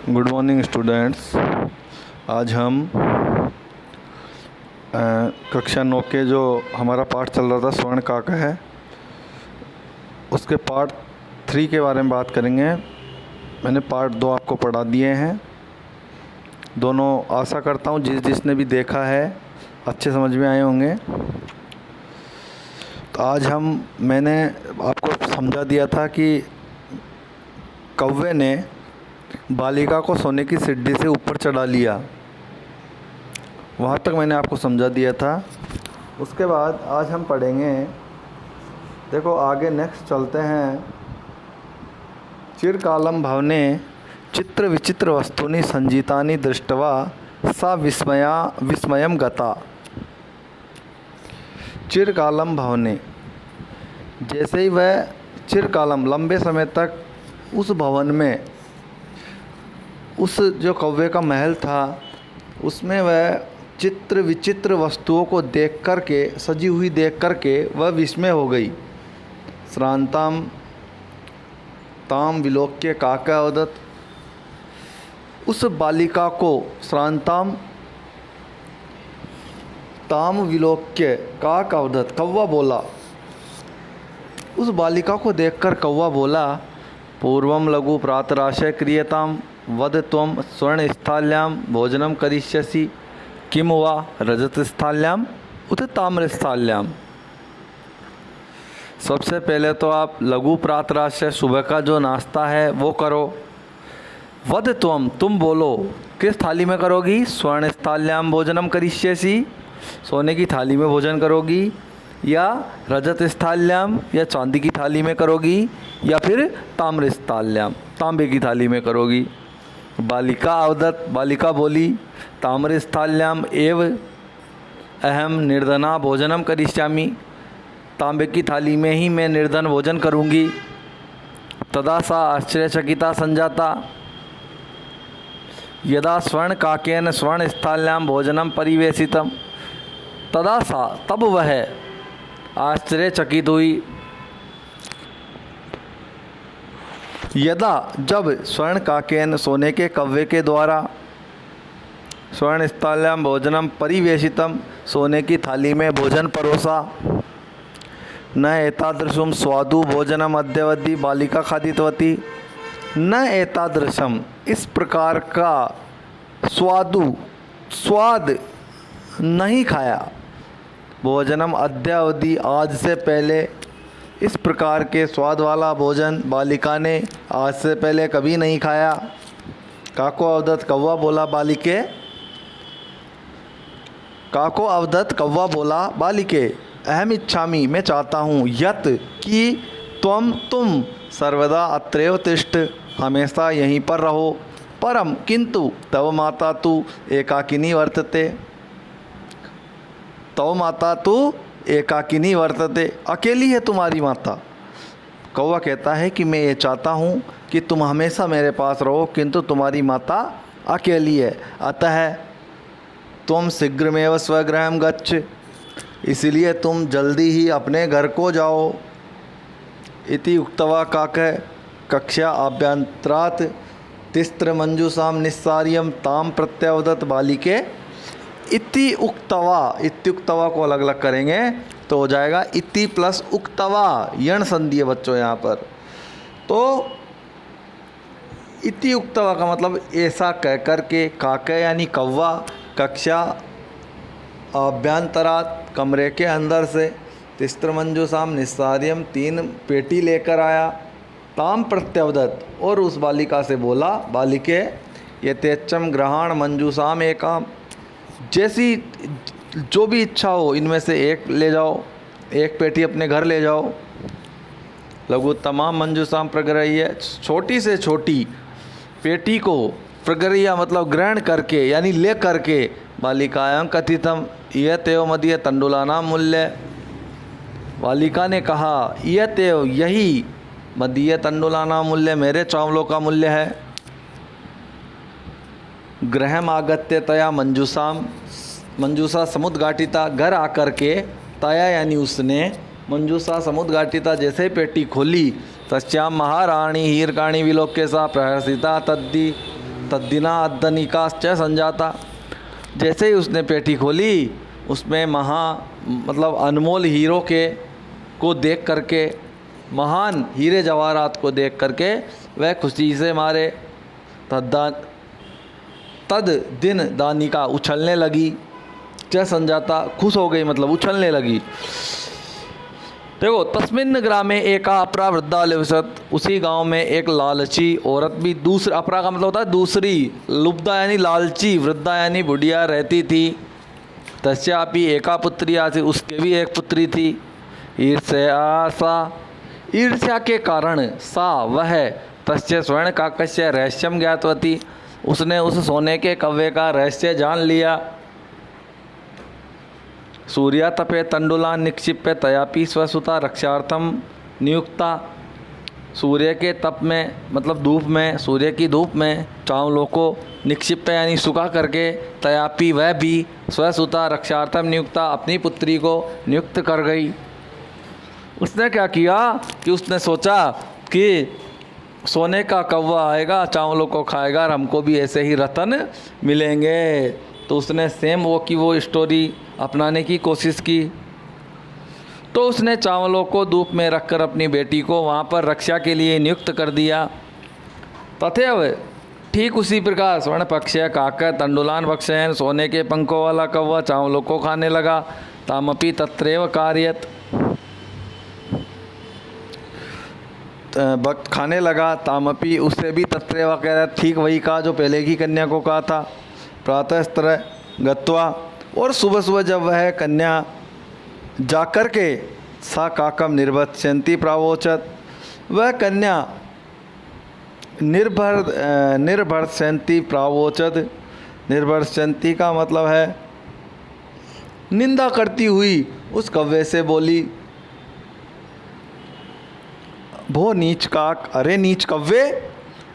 Good morning students. आज हम कक्षा 9 के जो हमारा पाठ चल रहा था स्वर्ण काका है, उसके पार्ट 3 के बारे में बात करेंगे। मैंने पार्ट 2 आपको पढ़ा दिए हैं दोनों। आशा करता हूँ जिसने भी देखा है अच्छे समझ में आए होंगे। तो आज मैंने आपको समझा दिया था कि कौवे ने बालिका को सोने की सीढ़ी से ऊपर चढ़ा लिया, वहाँ तक मैंने आपको समझा दिया था। उसके बाद आज हम पढ़ेंगे, देखो आगे नेक्स्ट चलते हैं। चिरकालं भवने चित्र विचित्र वस्तूनि संजीतानि दृष्ट्वा सा विस्मयं गता। चिरकालं भवने, जैसे ही वह चिरकालम लंबे समय तक उस भवन में, उस जो कौवे का महल था उसमें वह चित्र विचित्र वस्तुओं को देख कर के, सजी हुई देख कर के वह विस्मय हो गई। श्रांताम ताम विलोक्य काका अवदत्, उस बालिका को श्रांताम ताम विलोक्य काका अवदत्, कौवा बोला। उस बालिका को देखकर कौवा बोला, पूर्वम लघु प्रातराशय क्रियताम वद त्वं स्वर्ण स्थाल्यां भोजनम करिष्यसि किम वा रजत स्थाल्यां उत ताम्र स्थाल्यां। सबसे पहले तो आप लघु प्रातराशय सुबह का जो नाश्ता है वो करो। वद त्वं, तुम बोलो, किस थाली में करोगी? स्वर्ण स्थाल्यां भोजनम करिष्यसि, सोने की थाली में भोजन करोगी, या रजत स्थाल्यां, या चांदी की थाली में करोगी, या फिर ताम्र स्थाल्यां, तांबे की थाली में करोगी। बालिका अवदत्, बालिका बोली, ताम्र स्थाल्यां एव अहम निर्धना भोजनम करिष्यामि, तांबे की थाली में ही मैं निर्धन भोजन करूँगी। तदा सा आश्चर्यचकिता संजाता यदा स्वर्ण काकेन स्वर्ण स्थाल्यां भोजनम परिवेशितम। तदा सा, तब वह आश्चर्यचकित हुई। यदा, जब स्वर्ण काकेन सोने के कौवे के द्वारा स्वर्ण स्थाल्यां भोजनम परिवेशितम, सोने की थाली में भोजन परोसा। न एतादृशम स्वादु भोजनम अद्यवधि बालिका खादितवती, न एतादृशम, इस प्रकार का स्वाद नहीं खाया। भोजनम अद्यावधि, आज से पहले, इस प्रकार के स्वाद वाला भोजन बालिका ने आज से पहले कभी नहीं खाया। काको अवदत्, कौवा बोला बालिके, काको अवदत्, कौवा बोला बालिके, अहम इच्छामि, मैं चाहता हूँ, यत कि तुम सर्वदा अत्रैव तिष्ठ, हमेशा यहीं पर रहो। परम, किंतु तव माता तु एकाकिनी वर्तते, तव माता तु एकाकिनी वर्तते, अकेली है तुम्हारी माता। कौवा कहता है कि मैं ये चाहता हूँ कि तुम हमेशा मेरे पास रहो, किंतु तुम्हारी माता अकेली है। अतः तुम शीघ्रमेव स्वगृहं गच्छ, इसलिए तुम जल्दी ही अपने घर को जाओ। इति उक्त्वा काकः कक्षा आभ्यन्तरात् तिस्त्र मंजूषां निस्सार्यं तां प्रत्यवदत् बालिके। इति उक्तवा, इत्युक्तवा को अलग अलग करेंगे तो हो जाएगा इति प्लस उक्तवा, यण संधि है बच्चों यहाँ पर। तो इति उक्तवा का मतलब ऐसा कह कर के, काके यानी कौवा, कक्षा आभ्यंतरात, कमरे के अंदर से, तिस्त्र मंजूषाम निस्सार्यम, 3 पेटी लेकर आया, ताम प्रत्यवदत्, और उस बालिका से बोला, बालिके यथेच्छं ग्रहाण मंजूषाम एकाम, जैसी जो भी इच्छा हो इनमें से एक ले जाओ, एक पेटी अपने घर ले जाओ। लघु तमाम मंजूषाम प्रगृह्य, छोटी से छोटी पेटी को प्रगृह्य मतलब ग्रहण करके, यानी ले करके, बालिकायां कथितम यत एव मदीय तंडुलानां मूल्य, बालिका ने कहा, यत एव, यही, मदीय तंडुलानां मूल्य, मेरे चावलों का मूल्य है। गृहम आगत्य तया मंजूषाम, मंजूषा समुद्घाटिता, घर आकर के, तया यानी उसने, मंजूषा समुद्घाटिता, जैसे ही पेटी खोली, तस्याम महाराणी हीरकाणी विलोक्य सा प्रहर्षिता तद्दी, तद्दिना अद्दनिकाश्च संजाता। जैसे ही उसने पेटी खोली, उसमें मतलब अनमोल हीरो को देख करके, महान हीरे जवाहरात को देख करके वह खुशी से मारे तद दिन दानिका उछलने लगी। च संजाता खुश हो गई, मतलब उछलने लगी। देखो, तस्मिन् ग्रामे एका अपरा वृद्धा लिवसत, उसी गांव में एक लालची औरत भी, दूसरी, अपरा का मतलब होता है दूसरी, लुब्धा यानी लालची, वृद्धा यानी बुढ़िया रहती थी। तस्यापि एका पुत्री आसी, उसके भी एक पुत्री थी। ईर्ष्या के कारण सा वह तस्य स्वर्ण काकस्य रहस्यम ज्ञातवती, उसने उस सोने के कव्वे का रहस्य जान लिया। सूर्या तपे तंडुलान निक्षिप्य तयापि स्वसुता रक्षार्थम नियुक्ता। सूर्य के तप में, मतलब धूप में, सूर्य की धूप में चावलों को निक्षिप्य यानी सुखा करके, तयापि वह भी स्वसुता रक्षार्थम नियुक्ता, अपनी पुत्री को नियुक्त कर गई। उसने क्या किया कि उसने सोचा कि सोने का कौवा आएगा, चावलों को खाएगा और हमको भी ऐसे ही रतन मिलेंगे। तो उसने सेम वो स्टोरी अपनाने की कोशिश की। तो उसने चावलों को धूप में रखकर अपनी बेटी को वहाँ पर रक्षा के लिए नियुक्त कर दिया। तथैव ठीक उसी प्रकार स्वर्ण पक्षय काकर तंडुलान भक्षयन, सोने के पंखों वाला कौवा चावलों को खाने लगा। तामपि तत्रैव कार्यत, वक्त खाने लगा। तामपि, उससे भी तत्रैव कह रहा, ठीक वही कहा जो पहले की कन्या को कहा था। प्रातः स्तर गत्वा, और सुबह सुबह जब वह कन्या जाकर के सा काकम निर्भत्स्यन्ति प्रावोचत, वह कन्या निर्भर्स्यन्ति प्रावोचत। निर्भर्स्यन्ति का मतलब है निंदा करती हुई उस कव्वे से बोली, भो नीच काक, अरे नीच कव्वे,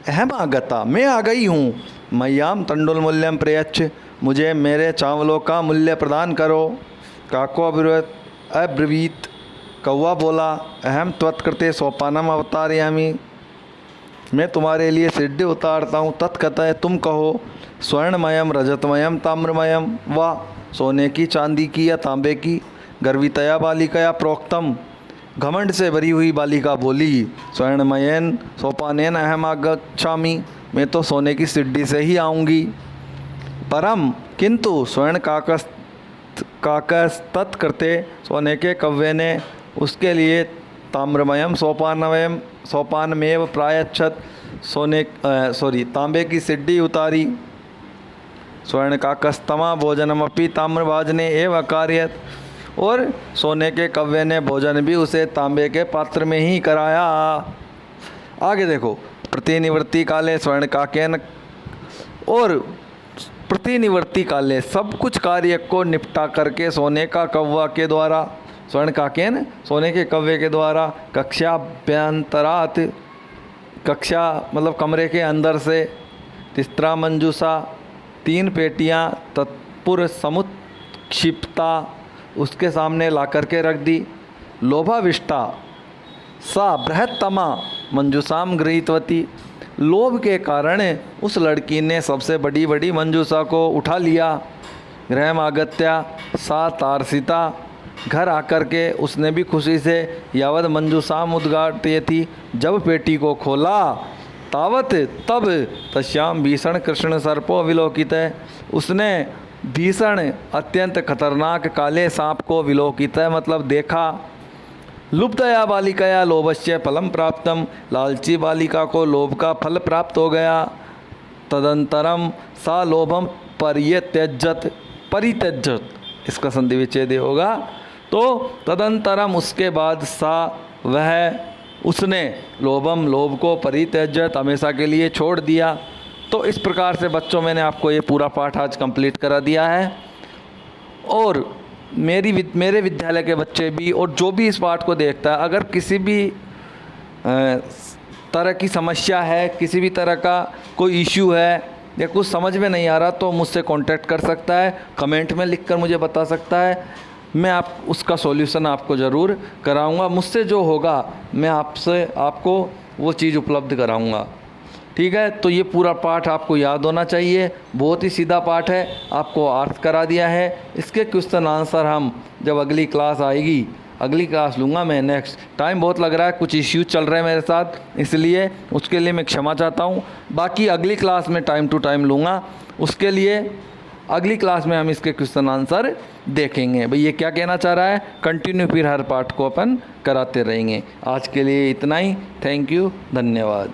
अहम आगता, मैं आ गई हूँ। मय्याम तंडुल मूल्यम प्रयच्छ, मुझे मेरे चावलों का मूल्य प्रदान करो। काको अब्रवीत, कौवा बोला, अहम त्वत्कृते सोपानम अवतारयामि, मैं तुम्हारे लिए सिद्धि उतारता हूँ। तत्कतः, तुम कहो। स्वर्णमयम रजतमयम ताम्रमयम वा, सोने की, चांदी की या तांबे की। गर्वितया बालिकया प्रोक्तम, घमंड से भरी हुई बालिका बोली, स्वर्णमयन सोपानेन अहम आगच्छामि, मैं तो सोने की सिद्धि से ही आऊँगी। परम, किंतु स्वर्ण काकस तत्कृते, सोने के कव्वे ने उसके लिए ताम्रमयम सोपानमेव प्रायच्छत, तांबे की सिद्धि उतारी। स्वर्ण काकस्तमा भोजनमपि ताम्रभाजने एव अकार्यत, और सोने के कव्वे ने भोजन भी उसे तांबे के पात्र में ही कराया। आगे देखो, प्रतिनिवृत्ति काले स्वर्ण काकेन, और प्रतिनिवृत्ति काले सब कुछ कार्य को निपटा करके सोने का कौवा के द्वारा, स्वर्ण काकेन सोने के कौवे के द्वारा, कक्षाभ्यंतरात, कक्षा मतलब कमरे के अंदर से, तिस्रा मंजूसा, 3 पेटियां, तत्पुर समुत्क्षिप्ता, उसके सामने ला करके रख दी। लोभाविष्टा सा बृहत्तमा मंजूसाम गृहीतवती, लोभ के कारण उस लड़की ने सबसे बड़ी बड़ी मंजूसा को उठा लिया। गृहम आगत्या सा तारसिता, घर आकर के उसने भी खुशी से यावत मंजूसाम उद्घाट्य थी, जब पेटी को खोला तावत तब तस्याम भीषण कृष्ण सर्पो विलोकित है, उसने भीषण अत्यंत खतरनाक काले सांप को विलोकित है मतलब देखा। लुब्धया बालिकया लोभस्य फलम प्राप्तम, लालची बालिका को लोभ का फल प्राप्त हो गया। तदंतरम सा लोभम परित्यजत, परित्यजत इसका संधि विच्छेद होगा। तो तदंतरम उसके बाद सा वह उसने लोभम लोभ को परित्यजत हमेशा के लिए छोड़ दिया। तो इस प्रकार से बच्चों मैंने आपको ये पूरा पाठ आज कंप्लीट करा दिया है। और मेरे विद्यालय के बच्चे भी और जो भी इस पाठ को देखता है, अगर किसी भी तरह की समस्या है, किसी भी तरह का कोई इश्यू है या कुछ समझ में नहीं आ रहा, तो मुझसे कांटेक्ट कर सकता है, कमेंट में लिखकर मुझे बता सकता है। मैं उसका सॉल्यूशन आपको ज़रूर कराऊंगा। मुझसे जो होगा मैं आपको वो चीज़ उपलब्ध कराऊंगा। ठीक है, तो ये पूरा पाठ आपको याद होना चाहिए। बहुत ही सीधा पाठ है, आपको अर्थ करा दिया है। इसके क्वेश्चन आंसर हम जब अगली क्लास आएगी, अगली क्लास लूँगा मैं नेक्स्ट। टाइम बहुत लग रहा है, कुछ इश्यूज चल रहे हैं मेरे साथ, इसलिए उसके लिए मैं क्षमा चाहता हूँ। बाकी अगली क्लास में टाइम टू टाइम लूँगा। उसके लिए अगली क्लास में हम इसके क्वेश्चन आंसर देखेंगे। भाई ये क्या कहना चाह रहा है, कंटिन्यू फिर हर पार्ट को अपन कराते रहेंगे। आज के लिए इतना ही। थैंक यू, धन्यवाद।